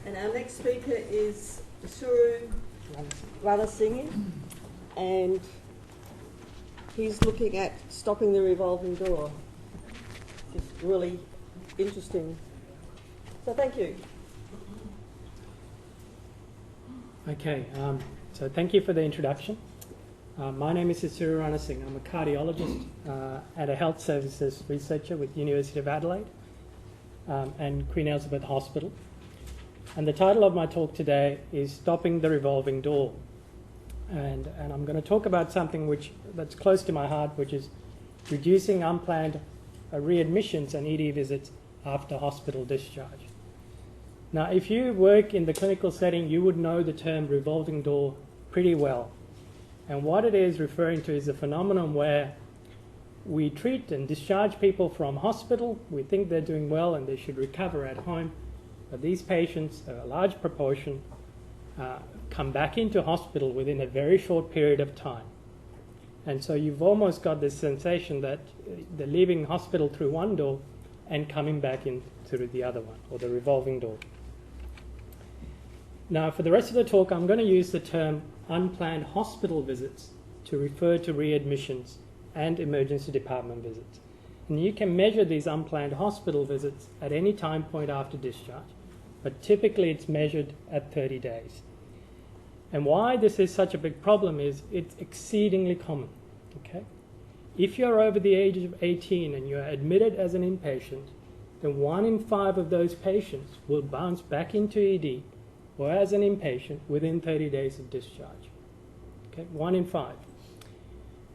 And our next speaker is Isuru Ranasinge, and he's looking at stopping the revolving door. It's really interesting. So thank you. Okay, so thank you for the introduction. My name is Isuru Ranasinge. I'm a cardiologist and a health services researcher with University of Adelaide and Queen Elizabeth Hospital. And the title of my talk today is Stopping the Revolving Door. And I'm going to talk about something that's close to my heart, which is reducing unplanned readmissions and ED visits after hospital discharge. Now, if you work in the clinical setting, you would know the term revolving door pretty well. And what it is referring to is a phenomenon where we treat and discharge people from hospital. We think they're doing well and they should recover at home. But these patients, a large proportion, come back into hospital within a very short period of time. And so you've almost got this sensation that they're leaving hospital through one door and coming back in through the other one, or the revolving door. Now, for the rest of the talk, I'm going to use the term unplanned hospital visits to refer to readmissions and emergency department visits. And you can measure these unplanned hospital visits at any time point after discharge, but typically it's measured at 30 days. And why this is such a big problem is it's exceedingly common. Okay? If you're over the age of 18 and you're admitted as an inpatient, then 1 in 5 of those patients will bounce back into ED or as an inpatient within 30 days of discharge. Okay? 1 in 5.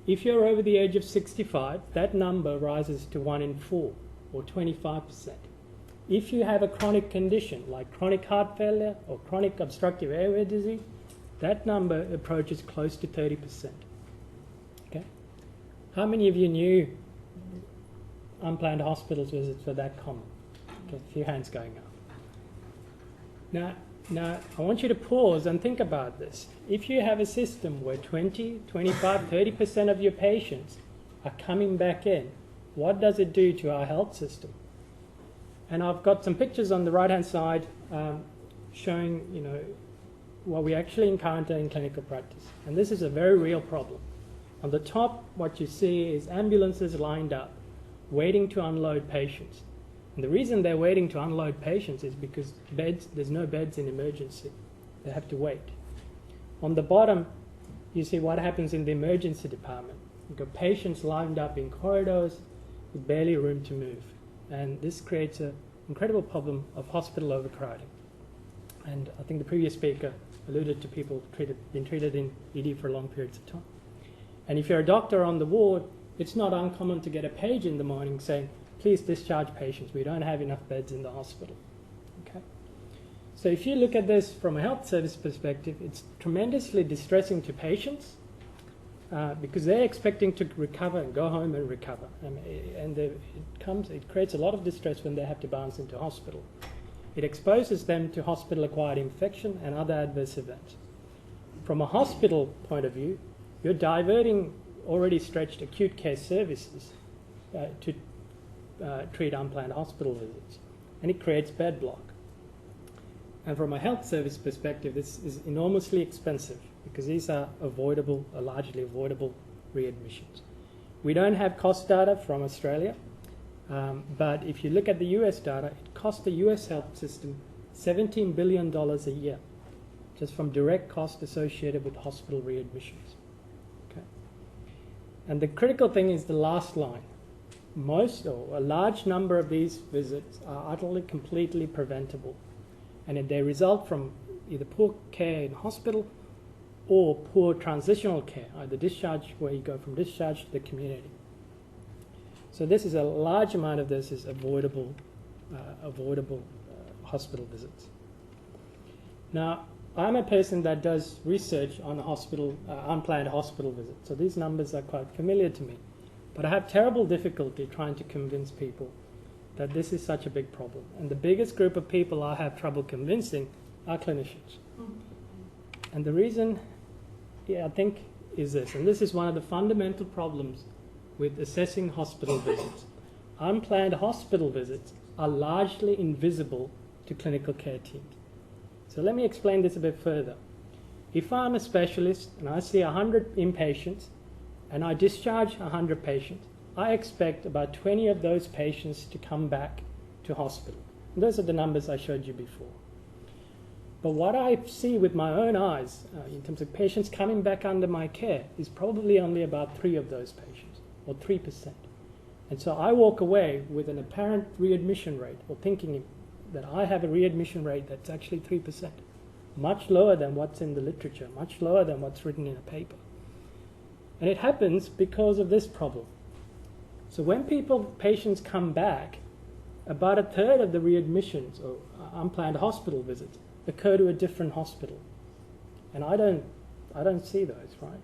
If you're over the age of 65, that number rises to 1 in 4, or 25%. If you have a chronic condition like chronic heart failure or chronic obstructive airway disease, that number approaches close to 30%. Okay? How many of you knew unplanned hospital visits were that common? Okay, a few hands going up. Now, I want you to pause and think about this. If you have a system where 20, 25, 30% of your patients are coming back in, what does it do to our health system? And I've got some pictures on the right-hand side showing, what we actually encounter in clinical practice. And this is a very real problem. On the top, what you see is ambulances lined up, waiting to unload patients. And the reason they're waiting to unload patients is because there's no beds in emergency. They have to wait. On the bottom, you see what happens in the emergency department. You've got patients lined up in corridors with barely room to move. And this creates an incredible problem of hospital overcrowding. And I think the previous speaker alluded to people being treated in ED for long periods of time. And if you're a doctor on the ward, it's not uncommon to get a page in the morning saying, please discharge patients. We don't have enough beds in the hospital. Okay? So if you look at this from a health service perspective, it's tremendously distressing to patients because they're expecting to recover and go home and recover. And it creates a lot of distress when they have to bounce into hospital. It exposes them to hospital-acquired infection and other adverse events. From a hospital point of view, you're diverting already stretched acute care services to treat unplanned hospital visits, and it creates bed block. And from a health service perspective, this is enormously expensive because these are largely avoidable readmissions. We don't have cost data from Australia, but if you look at the US data, it costs the US health system $17 billion a year just from direct costs associated with hospital readmissions. Okay? And the critical thing is the last line. Most or a large number of these visits are utterly, completely preventable. And if they result from either poor care in hospital or poor transitional care, either discharge, where you go from discharge to the community. So this is a large amount of this is avoidable hospital visits. Now, I'm a person that does research on unplanned hospital visits. So these numbers are quite familiar to me. But I have terrible difficulty trying to convince people that this is such a big problem. And the biggest group of people I have trouble convincing are clinicians. And the reason, I think, is this. And this is one of the fundamental problems with assessing hospital visits. Unplanned hospital visits are largely invisible to clinical care teams. So let me explain this a bit further. If I'm a specialist and I see 100 inpatients and I discharge 100 patients, I expect about 20 of those patients to come back to hospital. And those are the numbers I showed you before. But what I see with my own eyes, in terms of patients coming back under my care, is probably only about 3 of those patients, or 3%. And so I walk away with an apparent readmission rate, or thinking that I have a readmission rate that's actually 3%, much lower than what's in the literature, much lower than what's written in a paper. And it happens because of this problem. So when patients come back, about a third of the readmissions or unplanned hospital visits occur to a different hospital. And I don't see those, right?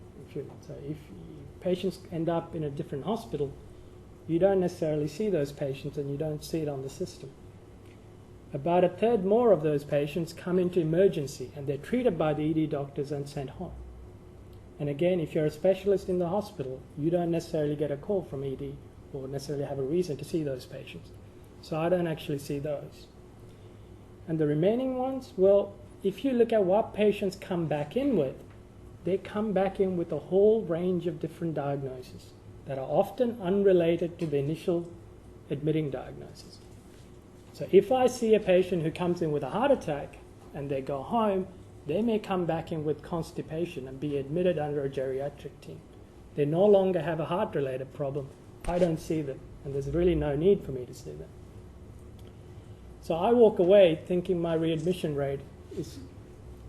So if patients end up in a different hospital, you don't necessarily see those patients and you don't see it on the system. About a third more of those patients come into emergency and they're treated by the ED doctors and sent home. And again, if you're a specialist in the hospital, you don't necessarily get a call from ED or necessarily have a reason to see those patients. So I don't actually see those. And the remaining ones, well, if you look at what patients come back in with, they come back in with a whole range of different diagnoses that are often unrelated to the initial admitting diagnosis. So if I see a patient who comes in with a heart attack and they go home, they may come back in with constipation and be admitted under a geriatric team. They no longer have a heart-related problem. I don't see them, and there's really no need for me to see them. So I walk away thinking my readmission rate is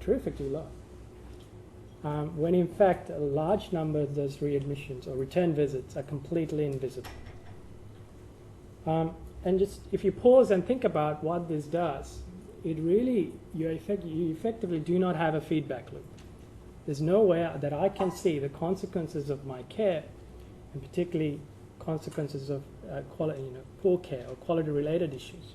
terrifically low, when in fact a large number of those readmissions or return visits are completely invisible. And just if you pause and think about what this does, it really, you effectively do not have a feedback loop. There's no way that I can see the consequences of my care, and particularly consequences of poor care or quality-related issues.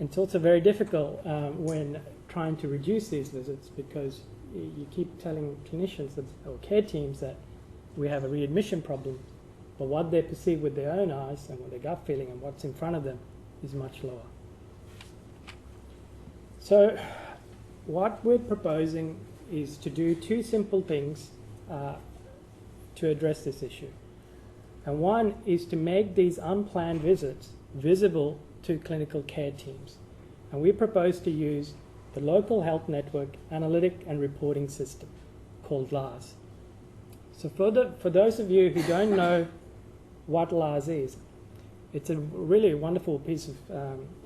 It's also very difficult when trying to reduce these visits, because you keep telling clinicians or care teams that we have a readmission problem, but what they perceive with their own eyes and with their gut feeling and what's in front of them is much lower. So what we're proposing is to do 2 simple things to address this issue. And one is to make these unplanned visits visible to clinical care teams. And we propose to use the Local Health Network Analytic and Reporting System, called LARS. So for those of you who don't know what LARS is, it's a really wonderful piece of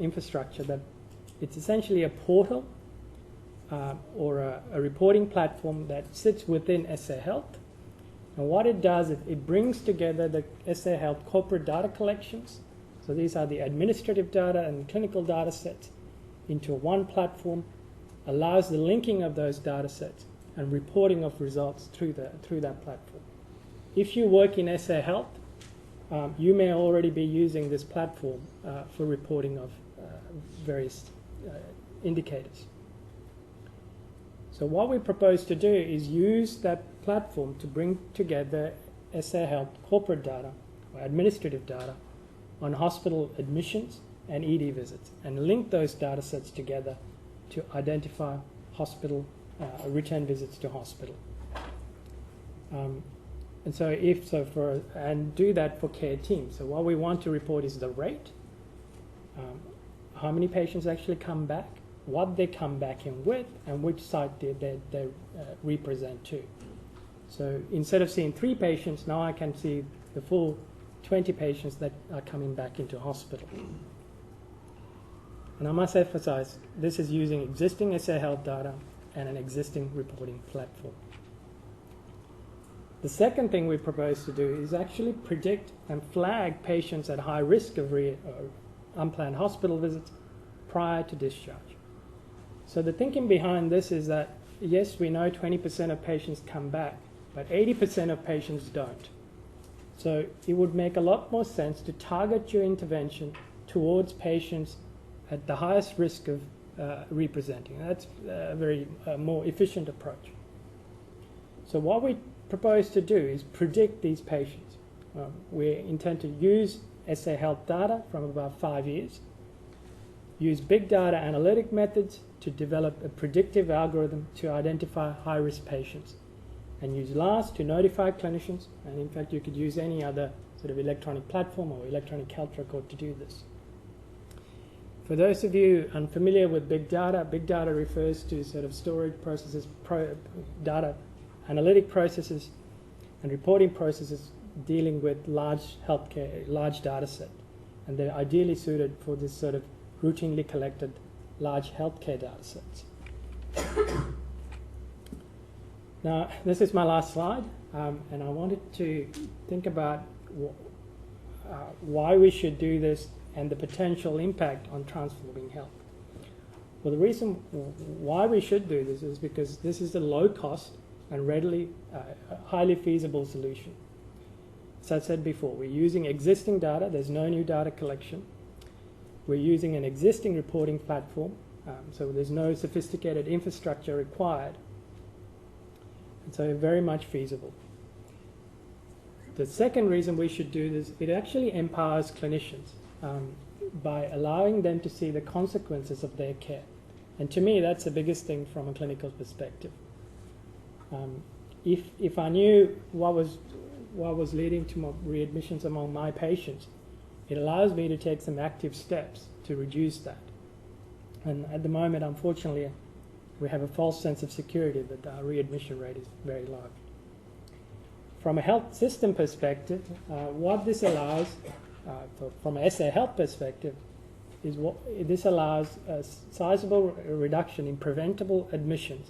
infrastructure that it's essentially a portal or a reporting platform that sits within SA Health. And what it does, it brings together the SA Health corporate data collections. So these are the administrative data and clinical data sets into one platform, allows the linking of those data sets and reporting of results through that platform. If you work in SA Health, you may already be using this platform for reporting of various indicators. So what we propose to do is use that platform to bring together SA Health corporate data or administrative data on hospital admissions and ED visits, and link those data sets together to identify hospital return visits to hospital. And do that for care teams. So what we want to report is the rate, how many patients actually come back, what they come back in with, and which site they represent to. So instead of seeing 3 patients, now I can see the full 20 patients that are coming back into hospital. And I must emphasize, this is using existing SA Health data and an existing reporting platform. The second thing we propose to do is actually predict and flag patients at high risk of unplanned hospital visits prior to discharge. So the thinking behind this is that, yes, we know 20% of patients come back, but 80% of patients don't. So it would make a lot more sense to target your intervention towards patients at the highest risk of representing. That's a very more efficient approach. So what we propose to do is predict these patients. We intend to use SA Health data from about 5 years, use big data analytic methods to develop a predictive algorithm to identify high-risk patients, and use LAST to notify clinicians, and in fact you could use any other sort of electronic platform or electronic health record to do this. For those of you unfamiliar with big data refers to sort of storage processes, data analytic processes and reporting processes dealing with large data set, and they're ideally suited for this sort of routinely collected large healthcare data sets. Now, this is my last slide, and I wanted to think about why we should do this and the potential impact on transforming health. Well, the reason why we should do this is because this is a low cost and readily, highly feasible solution. As I said before, we're using existing data, there's no new data collection. We're using an existing reporting platform, so there's no sophisticated infrastructure required. And so very much feasible. The second reason we should do this, it actually empowers clinicians by allowing them to see the consequences of their care. And to me, that's the biggest thing from a clinical perspective. If I knew what was leading to my readmissions among my patients, it allows me to take some active steps to reduce that. And at the moment, unfortunately, we have a false sense of security that our readmission rate is very low. From a health system perspective, what this allows, from an SA health perspective, is this allows a sizable reduction in preventable admissions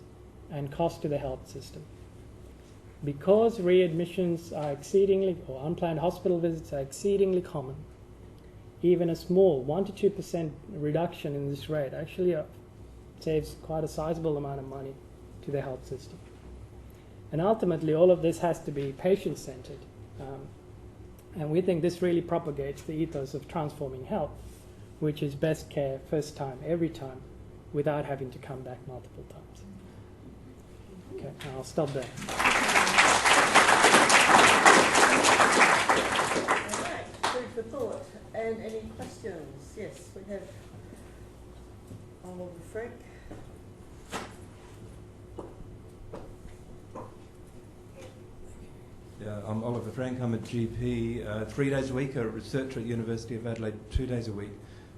and cost to the health system. Because readmissions are exceedingly, or unplanned hospital visits are exceedingly common, even a small 1 to 2% reduction in this rate actually saves quite a sizable amount of money to the health system. And ultimately, all of this has to be patient-centered. And we think this really propagates the ethos of transforming health, which is best care, first time, every time, without having to come back multiple times. Okay, I'll stop there. Okay, food for thought. And any questions? Yes, we have Oliver Frank. Yeah, I'm Oliver Frank. I'm a GP 3 days a week, a researcher at University of Adelaide 2 days a week.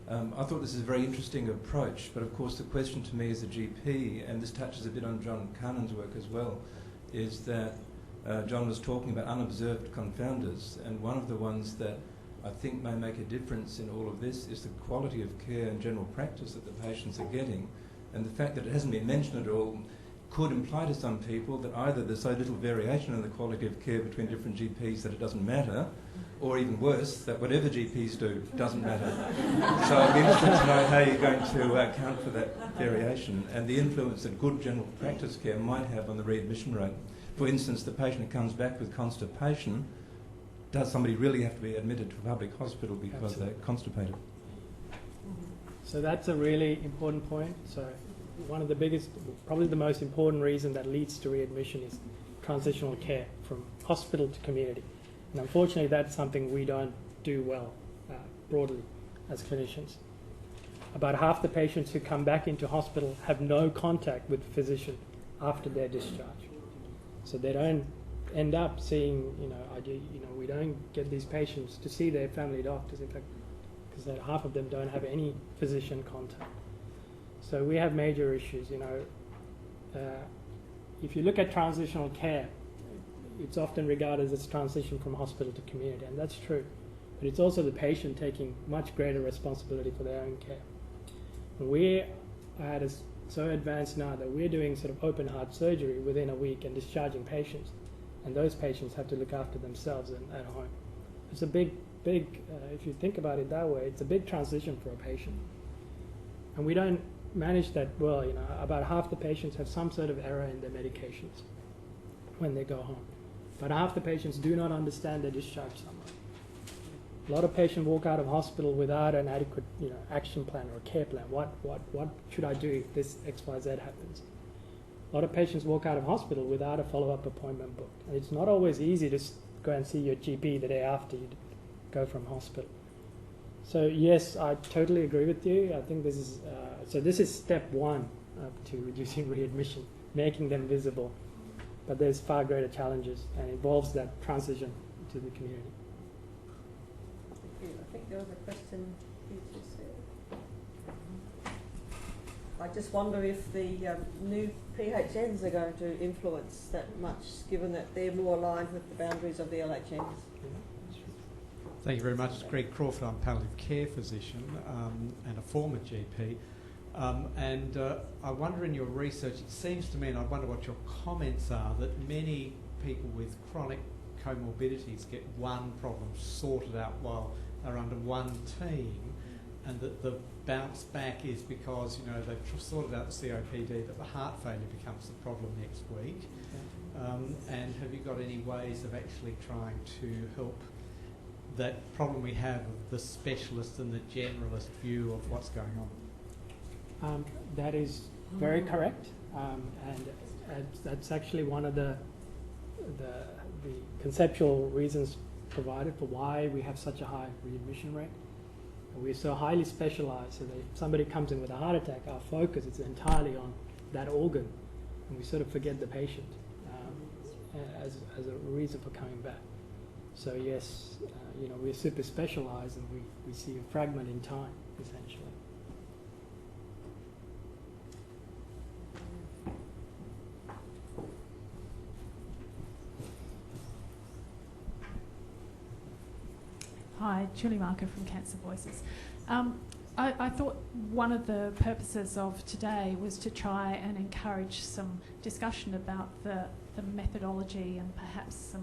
I thought this is a very interesting approach, but of course the question to me as a GP, and this touches a bit on John Carnan's work as well, is that John was talking about unobserved confounders, and one of the ones that I think may make a difference in all of this is the quality of care and general practice that the patients are getting, and the fact that it hasn't been mentioned at all could imply to some people that either there's so little variation in the quality of care between different GPs that it doesn't matter, or even worse, that whatever GPs do doesn't matter. So I'd be interested to know how you're going to account for that variation and the influence that good general practice care might have on the readmission rate. For instance, the patient who comes back with constipation, does somebody really have to be admitted to a public hospital because Absolutely. they're constipated? So that's a really important point. So one of the biggest, probably the most important reason that leads to readmission is transitional care from hospital to community. And unfortunately, that's something we don't do well broadly as clinicians. About half the patients who come back into hospital have no contact with the physician after their discharge. So they don't end up seeing, we don't get these patients to see their family doctors, in fact, because half of them don't have any physician contact. So we have major issues, if you look at transitional care, it's often regarded as transition from hospital to community, and that's true. But it's also the patient taking much greater responsibility for their own care. And we are so advanced now that we're doing sort of open heart surgery within a week and discharging patients, and those patients have to look after themselves at home. It's a big, if you think about it that way, it's a big transition for a patient. And we don't manage that well. About half the patients have some sort of error in their medications when they go home. But half the patients do not understand their discharge summary. A lot of patients walk out of hospital without an adequate action plan or care plan. What should I do if this XYZ happens? A lot of patients walk out of hospital without a follow-up appointment booked. And it's not always easy to go and see your GP the day after you go from hospital. So yes, I totally agree with you. I think this is this is step one to reducing readmission, making them visible. But there's far greater challenges, and involves that transition to the community. Thank you. I think there was a question you just said. I just wonder if the new PHNs are going to influence that much, given that they're more aligned with the boundaries of the LHNs. Thank you very much. It's Greg Crawford. I'm a palliative care physician and a former GP. I wonder in your research, it seems to me, and I wonder what your comments are, that many people with chronic comorbidities get one problem sorted out while they're under one team, and that the bounce back is because, you know, they've sorted out the COPD, but the heart failure becomes the problem next week. And have you got any ways of actually trying to help that problem we have of the specialist and the generalist view of what's going on? That is very correct, and that's actually one of the conceptual reasons provided for why we have such a high readmission rate. We're so highly specialised, so that if somebody comes in with a heart attack, our focus is entirely on that organ, and we sort of forget the patient as a reason for coming back. So yes, you know, we're super specialised, and we see a fragment in time, essentially. Hi, Julie Marker from Cancer Voices. I thought one of the purposes of today was to try and encourage some discussion about the methodology and perhaps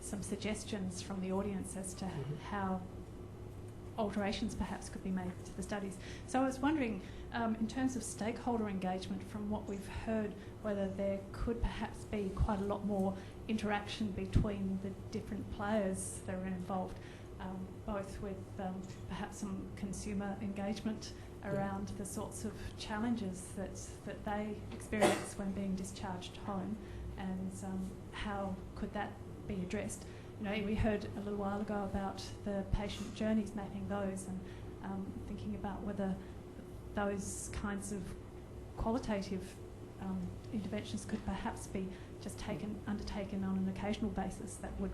some suggestions from the audience as to how alterations perhaps could be made to the studies. So I was wondering, in terms of stakeholder engagement, from what we've heard, whether there could perhaps be quite a lot more interaction between the different players that are involved, both with perhaps some consumer engagement around the sorts of challenges that they experience when being discharged home, and how could that be addressed. You know, we heard a little while ago about the patient journeys, mapping those, and thinking about whether those kinds of qualitative interventions could perhaps be just undertaken on an occasional basis that would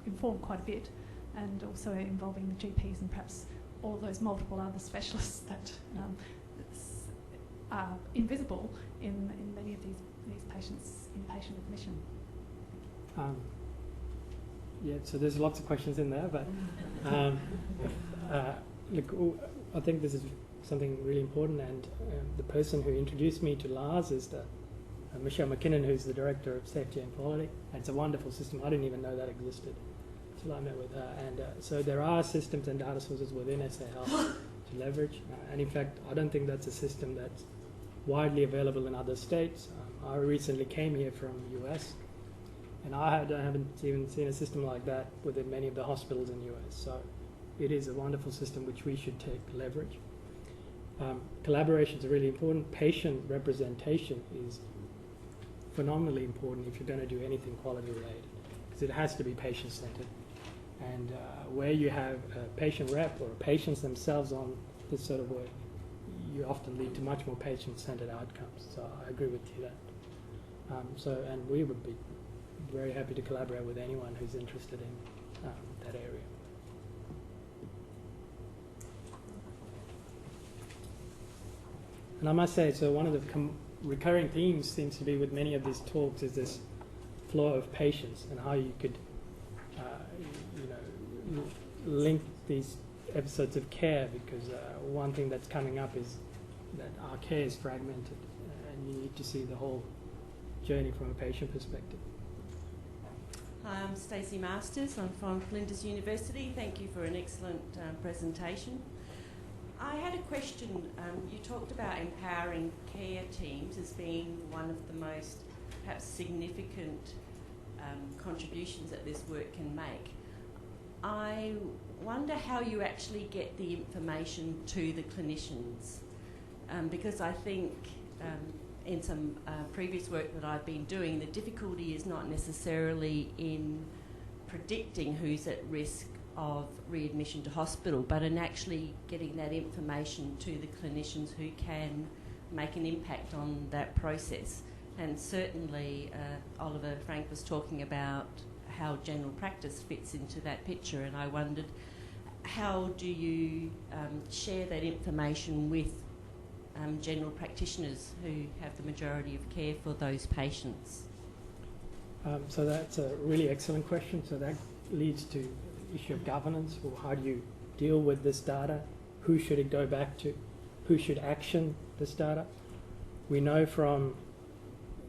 inform quite a bit, and also involving the GPs and perhaps all those multiple other specialists that are invisible in many of these patients' inpatient admission. Yeah, so there's lots of questions in there, but look, I think this is something really important, and the person who introduced me to LARS is Michelle McKinnon, who's the Director of Safety and Quality, and it's a wonderful system. I didn't even know that existed until I met with her, and so there are systems and data sources within SA Health to leverage, and in fact I don't think that's a system that's widely available in other states. I recently came here from the US, and I haven't even seen a system like that within many of the hospitals in the US, so it is a wonderful system which we should take leverage. Collaboration is really important. Patient representation is phenomenally important if you're going to do anything quality related, because it has to be patient-centered. And where you have a patient rep or patients themselves on this sort of work, you often lead to much more patient-centered outcomes. So I agree with you that. And we would be very happy to collaborate with anyone who's interested in that area. And I must say, so one of the recurring themes seems to be with many of these talks is this flow of patients and how you could, link these episodes of care, because one thing that's coming up is that our care is fragmented, and you need to see the whole journey from a patient perspective. Hi, I'm Stacey Masters. I'm from Flinders University. Thank you for an excellent presentation. I had a question. You talked about empowering care teams as being one of the most perhaps significant contributions that this work can make. I wonder how you actually get the information to the clinicians, because I think in some previous work that I've been doing, the difficulty is not necessarily in predicting who's at risk of readmission to hospital, but in actually getting that information to the clinicians who can make an impact on that process. And certainly Oliver Frank was talking about how general practice fits into that picture, and I wondered, how do you share that information with general practitioners who have the majority of care for those patients? So that's a really excellent question. So that leads to the issue of governance, or how do you deal with this data? Who should it go back to? Who should action this data? We know from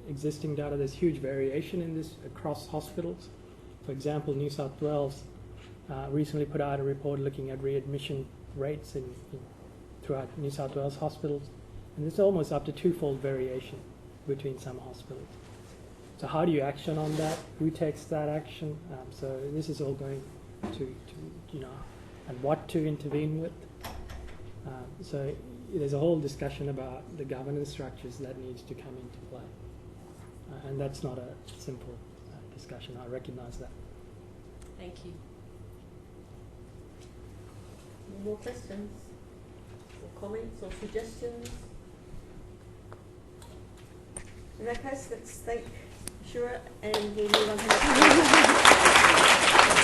existing data there's huge variation in this across hospitals. For example, New South Wales recently put out a report looking at readmission rates throughout New South Wales hospitals, and there's almost up to twofold variation between some hospitals. So how do you action on that? Who takes that action? So this is all going to and what to intervene with. So there's a whole discussion about the governance structures that needs to come into play. And that's not a simple discussion, I recognise that. Thank you. Any more questions or comments or suggestions? In that case, let's thank Isuru and we'll move on to the next.